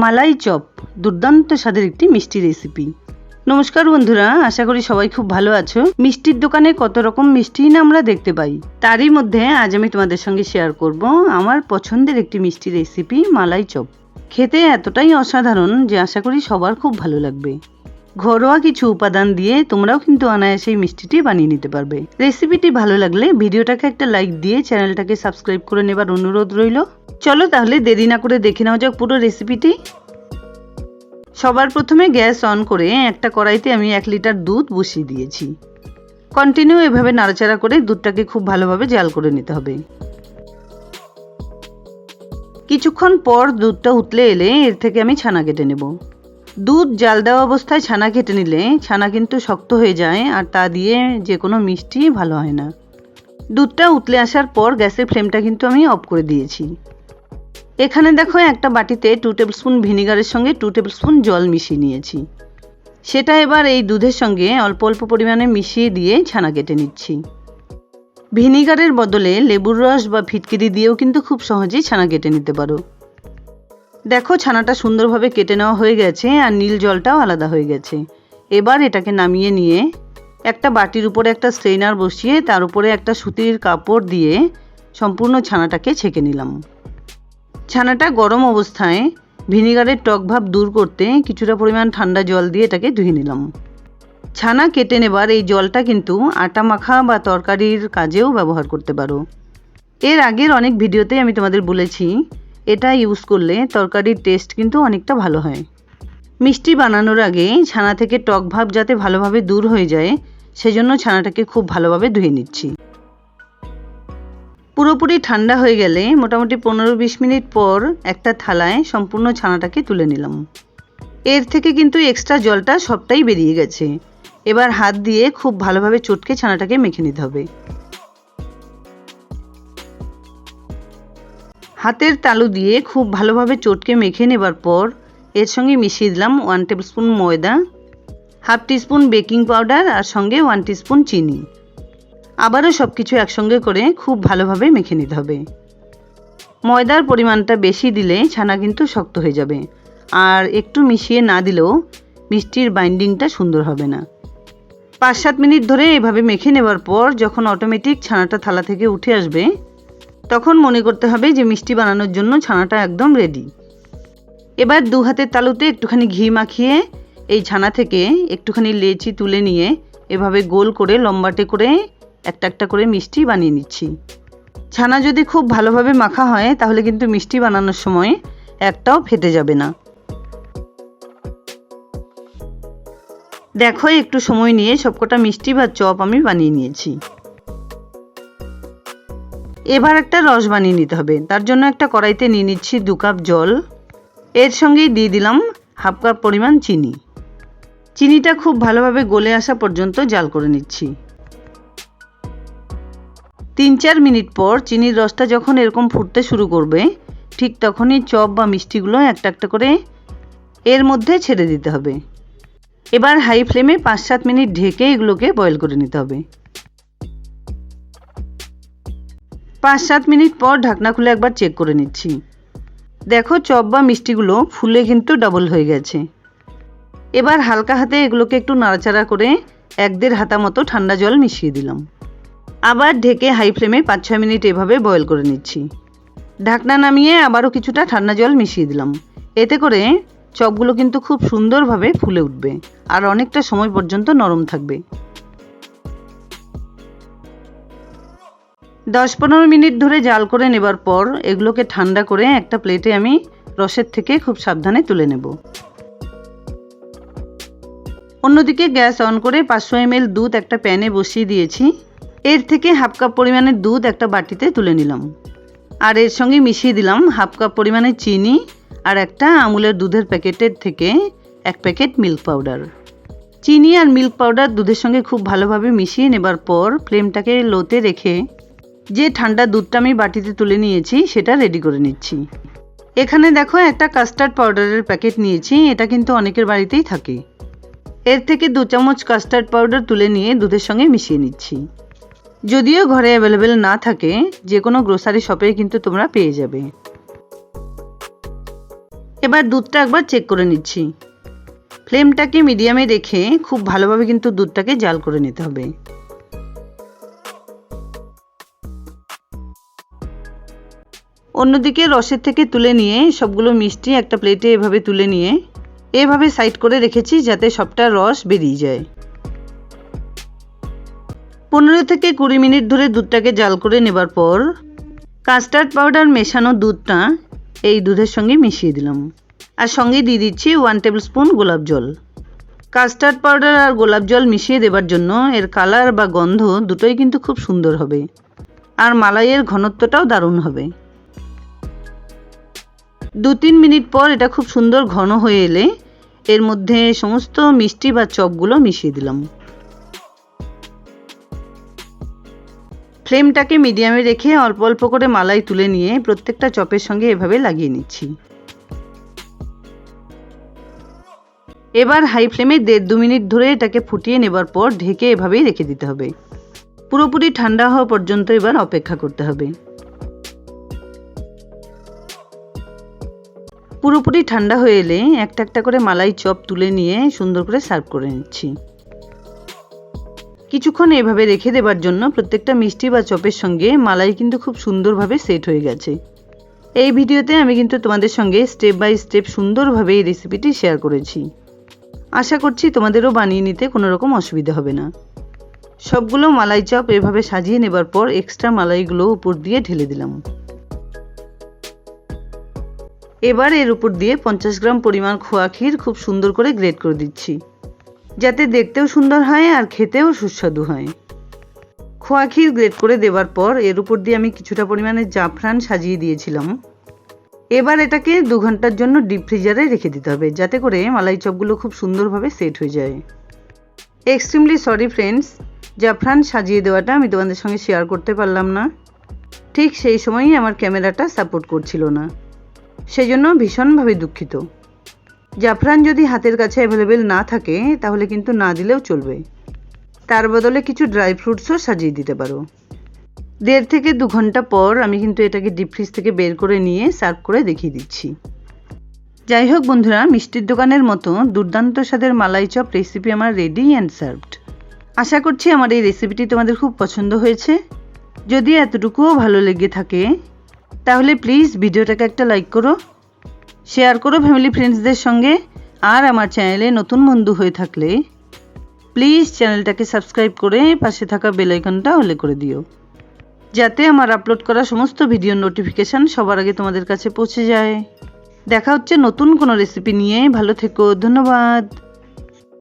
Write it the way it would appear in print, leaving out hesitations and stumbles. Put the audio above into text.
মালাই chop দুর্দান্ত স্বাদের একটি মিষ্টি রেসিপি। নমস্কার বন্ধুরা, আশা করি সবাই খুব ভালো আছো। মিষ্টির দোকানে কত রকম মিষ্টি না আমরা দেখতে পাই, তারই মধ্যে আজ আমি তোমাদের সঙ্গে শেয়ার করব আমার পছন্দের একটি মিষ্টি রেসিপি মালাই চপ। খেতে এতটাই অসাধারণ যে আশা করি সবার খুব ভালো লাগবে। ঘরোয়া কিছু উপাদান দিয়ে তোমরাও কিন্তু অনায়াসে এই মিষ্টিটি বানিয়ে নিতে পারবে। রেসিপিটি ভালো লাগলে ভিডিওটাকে একটা লাইক দিয়ে চ্যানেলটাকে সাবস্ক্রাইব করে নেবার অনুরোধ রইল। চলো তাহলে দেরি না করে দেখে নেওয়া যাক পুরো রেসিপিটি। সবার প্রথমে গ্যাস অন করে একটা কড়াইতে আমি 1 লিটার দুধ বসিয়ে দিয়েছি। কন্টিনিউ এভাবে নাড়াচাড়া করে দুধটাকে খুব ভালোভাবে জাল করে নিতে হবে। কিছুক্ষণ পর দুধটা উতলে এলে এর থেকে আমি ছানা কেটে নেব। দুধ জাল দেওয়া অবস্থায় ছানা কেটে নিলে ছানা কিন্তু শক্ত হয়ে যায়, আর তা দিয়ে যে কোনো মিষ্টি ভালো হয় না। দুধটা উতলে আসার পর গ্যাসের ফ্লেমটা কিন্তু আমি অফ করে দিয়েছি। এখানে দেখো একটা বাটিতে 2 টেবিল স্পুন ভিনিগারের সঙ্গে 2 টেবিল স্পুন জল মিশিয়ে নিয়েছি। সেটা এবার এই দুধের সঙ্গে অল্প অল্প পরিমাণে মিশিয়ে দিয়ে ছানা কেটে নিচ্ছি। ভিনিগারের বদলে লেবুর রস বা ফিটকিরি দিয়েও কিন্তু খুব সহজেই ছানা কেটে নিতে পারো। দেখো ছানাটা সুন্দরভাবে কেটে নেওয়া হয়ে গেছে, আর নীল জলটাও আলাদা হয়ে গেছে। এবার এটাকে নামিয়ে নিয়ে একটা বাটির উপরে একটা স্ট্রেনার বসিয়ে তার উপরে একটা সুতির কাপড় দিয়ে সম্পূর্ণ ছানাটাকে ছেঁকে নিলাম। ছানাটা গরম অবস্থায় ভিনিগারের টক ভাব দূর করতে কিছুটা পরিমাণ ঠান্ডা জল দিয়ে এটাকে ধুয়ে নিলাম। ছানা কেটে নেবার এই জলটা কিন্তু আটা মাখা বা তরকারির কাজেও ব্যবহার করতে পারো। এর আগের অনেক ভিডিওতে আমি তোমাদের বলেছি এটা ইউজ করলে তরকারির টেস্ট কিন্তু অনেকটা ভালো হয়। মিষ্টি বানানোর আগে ছানা থেকে টক ভাব যাতে ভালোভাবে দূর হয়ে যায় সেজন্য ছানাটাকে খুব ভালোভাবে ধুয়ে নিচ্ছি। পুরোপুরি ঠান্ডা হয়ে গেলে মোটামুটি 15-20 মিনিট পর একটা থালায় সম্পূর্ণ ছানাটাকে তুলে নিলাম। এর থেকে কিন্তু এক্সট্রা জলটা সবটাই বেরিয়ে গেছে। এবার হাত দিয়ে খুব ভালোভাবে চটকে ছানাটাকে মেখে নিতে হবে। হাতের তালু দিয়ে খুব ভালোভাবে চটকে মেখে নেবার পর এর সঙ্গে মিশিয়ে দিলাম 1 টেবিল স্পুন ময়দা, হাফ টিস্পুন বেকিং পাউডার আর সঙ্গে 1 টিস্পুন চিনি। আবারও সব কিছু একসঙ্গে করে খুব ভালোভাবে মেখে নিতে হবে। ময়দার পরিমাণটা বেশি দিলে ছানা কিন্তু শক্ত হয়ে যাবে, আর একটু মিশিয়ে না দিলেও মিষ্টির বাইন্ডিংটা সুন্দর হবে না। 5-7 মিনিট ধরে এভাবে মেখে নেবার পর যখন অটোমেটিক ছানাটা থালা থেকে উঠে আসবে তখন মনে করতে হবে যে মিষ্টি বানানোর জন্য ছানাটা একদম রেডি। এবার 2 হাতের তালুতে একটুখানি ঘি মাখিয়ে এই ছানা থেকে একটুখানি লেচি তুলে নিয়ে এভাবে গোল করে লম্বাটে করে একটা একটা করে মিষ্টি বানিয়ে নিচ্ছি। ছানা যদি খুব ভালোভাবে মাখা হয় তাহলে কিন্তু মিষ্টি বানানোর সময় একটাও ফেটে যাবে না। দেখো একটু সময় নিয়ে সবকটা মিষ্টি বা চপ আমি বানিয়ে নিয়েছি। এবার একটা রস বানিয়ে নিতে হবে। তার জন্য একটা কড়াইতে নিয়ে নিচ্ছি 2 কাপ জল। এর সঙ্গেই দিয়ে দিলাম হাফ কাপ পরিমাণ চিনি। চিনিটা খুব ভালোভাবে গলে আসা পর্যন্ত জাল করে নিচ্ছি। 3-4 মিনিট পর চিনির রসটা যখন এরকম ফুটতে শুরু করবে ঠিক তখনই চপ বা মিষ্টিগুলো একটা একটা করে এর মধ্যে ছেড়ে দিতে হবে। এবার হাই ফ্লেমে 5-7 মিনিট ঢেকে এগুলোকে বয়েল করে নিতে হবে। 5-7 মিনিট পর ঢাকনা খুলে একবার চেক করে নিচ্ছি। দেখো চপ বা মিষ্টিগুলো ফুলে কিন্তু ডাবল হয়ে গেছে। এবার হালকা হাতে এগুলোকে একটু নাড়াচাড়া করে 1-1.5 হাতা মতো ঠান্ডা জল মিশিয়ে দিলাম। আবার ঢেকে হাই ফ্লেমে 5-6 মিনিট এভাবে বয়েল করে নিচ্ছি। ঢাকনা নামিয়ে আবারও কিছুটা ঠান্ডা জল মিশিয়ে দিলাম। এতে করে চপগুলো কিন্তু খুব সুন্দরভাবে ফুলে উঠবে আর অনেকটা সময় পর্যন্ত নরম থাকবে। 10-15 মিনিট ধরে জাল করে নেবার পর এগুলোকে ঠান্ডা করে একটা প্লেটে আমি রসের থেকে খুব সাবধানে তুলে নেব। অন্যদিকে গ্যাস অন করে 500 ml দুধ একটা প্যানে বসিয়ে দিয়েছি। এর থেকে হাফ কাপ পরিমাণের দুধ একটা বাটিতে তুলে নিলাম, আর এর সঙ্গে মিশিয়ে দিলাম হাফ কাপ পরিমাণের চিনি আর একটা আমুলের দুধের প্যাকেটের থেকে 1 প্যাকেট মিল্ক পাউডার। চিনি আর মিল্ক পাউডার দুধের সঙ্গে খুব ভালোভাবে মিশিয়ে নেবার পর ফ্লেমটাকে লোতে রেখে যে ঠান্ডা দুধটা আমি বাটিতে তুলে নিয়েছি সেটা রেডি করে নিচ্ছি। এখানে দেখো একটা কাস্টার্ড পাউডারের প্যাকেট নিয়েছি, এটা কিন্তু অনেকের বাড়িতেই থাকে। এর থেকে 2 চামচ কাস্টার্ড পাউডার তুলে নিয়ে দুধের সঙ্গে মিশিয়ে নিচ্ছি। যদিও ঘরে অ্যাভেলেবেল না থাকে যে কোনো গ্রোসারি শপে কিন্তু তোমরা পেয়ে যাবে। এবার দুধটা একবার চেক করে নিচ্ছি। ফ্লেমটাকে মিডিয়ামে রেখে খুব ভালোভাবে কিন্তু দুধটাকে জাল করে নিতে হবে। অন্যদিকে রসের থেকে তুলে নিয়ে সবগুলো মিষ্টি একটা প্লেটে এভাবে তুলে নিয়ে এভাবে সাইড করে রেখেছি যাতে সবটা রস বেরিয়ে যায়। 15 থেকে 20 মিনিট ধরে দুধটাকে জাল করে নেবার পর কাস্টার্ড পাউডার মেশানো দুধটা এই দুধের সঙ্গে মিশিয়ে দিলাম, আর সঙ্গে দিয়ে দিচ্ছি 1 টেবিল স্পুন গোলাপ জল। কাস্টার্ড পাউডার আর গোলাপ জল মিশিয়ে দেবার জন্য এর কালার বা গন্ধ দুটোই কিন্তু খুব সুন্দর হবে, আর মালাইয়ের ঘনত্বটাও দারুণ হবে। 2-3 মিনিট পর এটা খুব সুন্দর ঘন হয়ে এলে এর মধ্যে সমস্ত মিষ্টি বা চপগুলো মিশিয়ে দিলাম। ফ্লেমটাকে মিডিয়ামে রেখে অল্প অল্প করে মালাই তুলে নিয়ে প্রত্যেকটা চপের সঙ্গে এভাবে লাগিয়ে নিচ্ছি। এবার হাই ফ্লেমে 1.5-2 মিনিট ধরে এটাকে ফুটিয়ে নেবার পর ঢেকে এভাবেই রেখে দিতে হবে। পুরোপুরি ঠান্ডা হওয়া পর্যন্ত এবার অপেক্ষা করতে হবে। পুরোপুরি ঠান্ডা হয়ে এলে একটা একটা করে মালাই চপ তুলে নিয়ে সুন্দর করে সার্ভ করে নিচ্ছি। কিছুক্ষণ এভাবে রেখে দেবার জন্য প্রত্যেকটা মিষ্টি বা চপের সঙ্গে মালাই কিন্তু খুব সুন্দরভাবে সেট হয়ে গেছে। এই ভিডিওতে আমি কিন্তু তোমাদের সঙ্গে স্টেপ বাই স্টেপ সুন্দরভাবে এই রেসিপিটি শেয়ার করেছি। আশা করছি তোমাদেরও বানিয়ে নিতে কোনো রকম অসুবিধা হবে না। সবগুলো মালাই চপ এভাবে সাজিয়ে নেবার পর এক্সট্রা মালাইগুলো উপর দিয়ে ঢেলে দিলাম। এবার এর উপর দিয়ে 50 গ্রাম পরিমাণ খোয়া ক্ষীর খুব সুন্দর করে গ্রেট করে দিচ্ছি, যাতে দেখতেও সুন্দর হয় আর খেতেও সুস্বাদু হয়। খোয়া ক্ষীর গ্রেট করে দেওয়ার পর এর উপর দিয়ে আমি কিছুটা পরিমাণে জাফরান সাজিয়ে দিয়েছিলাম। এবার এটাকে 2 ঘন্টার জন্য ডিপ ফ্রিজারে রেখে দিতে হবে, যাতে করে মালাই চপগুলো খুব সুন্দরভাবে সেট হয়ে যায়। এক্সট্রিমলি সরি ফ্রেন্ডস, জাফরান সাজিয়ে দেওয়াটা আমি তোমাদের সঙ্গে শেয়ার করতে পারলাম না। ঠিক সেই সময়ই আমার ক্যামেরাটা সাপোর্ট করছিল না, সেজন্য ভীষণভাবে দুঃখিত। জাফরান যদি হাতের কাছে অ্যাভেলেবেল না থাকে তাহলে কিন্তু না দিলেও চলবে, তার বদলে কিছু ড্রাই ফ্রুটসও সাজিয়ে দিতে পারো। 1.5 থেকে 2 ঘন্টা পর আমি কিন্তু এটাকে ডিপ ফ্রিজ থেকে বের করে নিয়ে সার্ভ করে দেখিয়ে দিচ্ছি। যাই হোক বন্ধুরা, মিষ্টির দোকানের মতো দুর্দান্ত স্বাদের মালাই চপ রেসিপি আমার রেডি অ্যান্ড সার্ভড। আশা করছি আমার এই রেসিপিটি তোমাদের খুব পছন্দ হয়েছে। যদি এতটুকুও ভালো লেগে থাকে তাহলে প্লিজ ভিডিওটাকে একটা লাইক করো, শেয়ার করো ফ্যামিলি ফ্রেন্ডসদের সঙ্গে, আর আমার চ্যানেলে নতুন বন্ধু হয়ে থাকলে প্লিজ চ্যানেলটাকে সাবস্ক্রাইব করে পাশে থাকা বেল আইকনটা অলে করে দিও, যাতে আমার আপলোড করা সমস্ত ভিডিওর নোটিফিকেশান সবার আগে তোমাদের কাছে পৌঁছে যায়। দেখা হচ্ছে নতুন কোনো রেসিপি নিয়ে। ভালো থেকো, ধন্যবাদ।